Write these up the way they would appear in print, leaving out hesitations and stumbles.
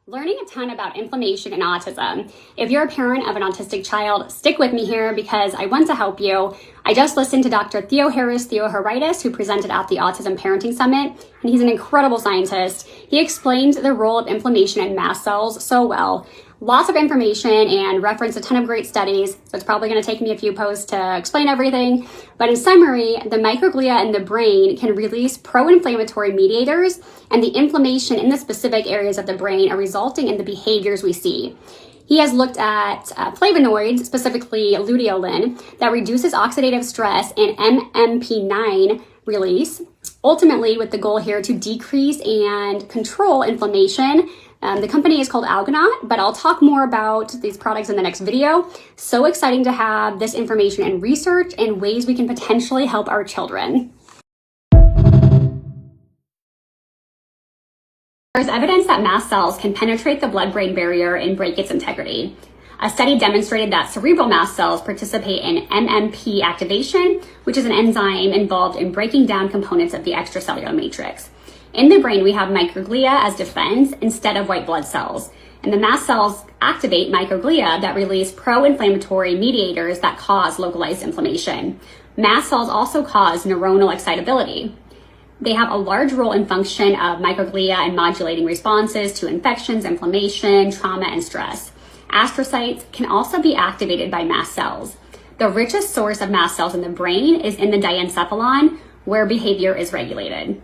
Learning a ton about inflammation and autism. If you're a parent of an autistic child, stick with me here because I want to help you. I just listened to Dr. Theoharides, who presented at the Autism Parenting Summit, and he's an incredible scientist. He explained the role of inflammation in mast cells so well. Lots of information and referenced a ton of great studies, so it's probably going to take me a few posts to explain everything. But in summary, the microglia in the brain can release pro-inflammatory mediators, and the inflammation in the specific areas of the brain are resulting in the behaviors we see. He has looked at flavonoids, specifically luteolin, that reduces oxidative stress and MMP9 release, ultimately with the goal here to decrease and control inflammation. The company is called Algonaut, but I'll talk more about these products in the next video. So exciting to have this information and research and ways we can potentially help our children. There's evidence that mast cells can penetrate the blood-brain barrier and break its integrity. A study demonstrated that cerebral mast cells participate in MMP activation, which is an enzyme involved in breaking down components of the extracellular matrix. In the brain, we have microglia as defense instead of white blood cells. And the mast cells activate microglia that release pro-inflammatory mediators that cause localized inflammation. Mast cells also cause neuronal excitability. They have a large role in function of microglia in modulating responses to infections, inflammation, trauma, and stress. Astrocytes can also be activated by mast cells. The richest source of mast cells in the brain is in the diencephalon, where behavior is regulated.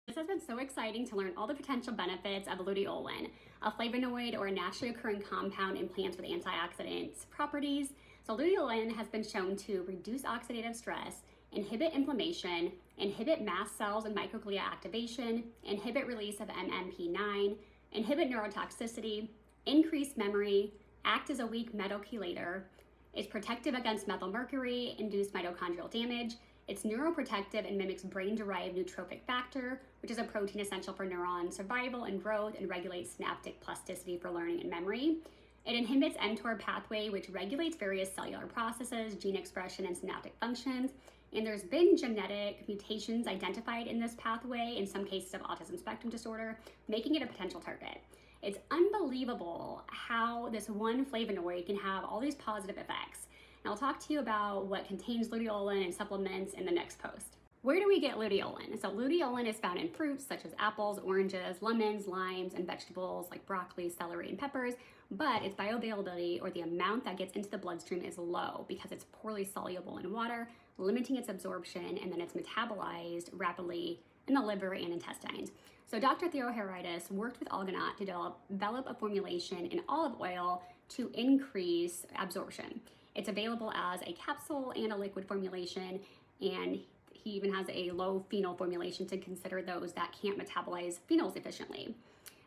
This has been so exciting to learn all the potential benefits of luteolin, a flavonoid or a naturally occurring compound in plants with antioxidant properties. So luteolin has been shown to reduce oxidative stress, inhibit inflammation, inhibit mast cells and microglia activation, inhibit release of MMP9, inhibit neurotoxicity, increase memory, act as a weak metal chelator, is protective against methylmercury-induced mitochondrial damage. It's neuroprotective and mimics brain-derived neurotrophic factor, which is a protein essential for neuron survival and growth and regulates synaptic plasticity for learning and memory. It inhibits mTOR pathway, which regulates various cellular processes, gene expression, and synaptic functions. And there's been genetic mutations identified in this pathway in some cases of autism spectrum disorder, making it a potential target. It's unbelievable how this one flavonoid can have all these positive effects. And I'll talk to you about what contains luteolin and supplements in the next post. Where do we get luteolin? So luteolin is found in fruits such as apples, oranges, lemons, limes, and vegetables like broccoli, celery, and peppers, but its bioavailability, or the amount that gets into the bloodstream, is low because it's poorly soluble in water, limiting its absorption, and then it's metabolized rapidly in the liver and intestines. So Dr. Theoharides worked with Algonaut to develop a formulation in olive oil to increase absorption. It's available as a capsule and a liquid formulation, and he even has a low phenol formulation to consider those that can't metabolize phenols efficiently.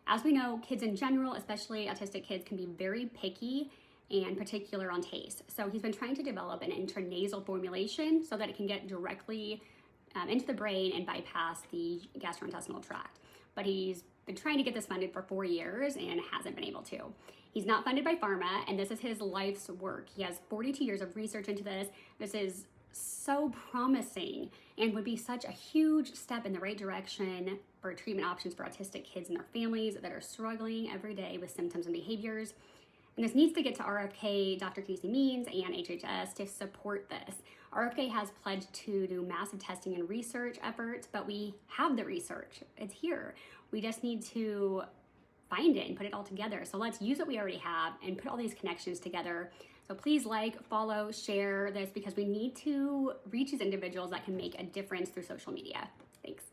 As we know, kids in general, especially autistic kids, can be very picky and particular on taste. So he's been trying to develop an intranasal formulation so that it can get directly into the brain and bypass the gastrointestinal tract. But he's been trying to get this funded for 4 years and hasn't been able to. He's not funded by pharma, and this is his life's work. He has 42 years of research into this. This is so promising and would be such a huge step in the right direction for treatment options for autistic kids and their families that are struggling every day with symptoms and behaviors. And this needs to get to RFK, Dr. Casey Means, and HHS to support this. RFK has pledged to do massive testing and research efforts, but we have the research. It's here. We just need to find it and put it all together. So let's use what we already have and put all these connections together. So please like, follow, share this because we need to reach these individuals that can make a difference through social media. Thanks.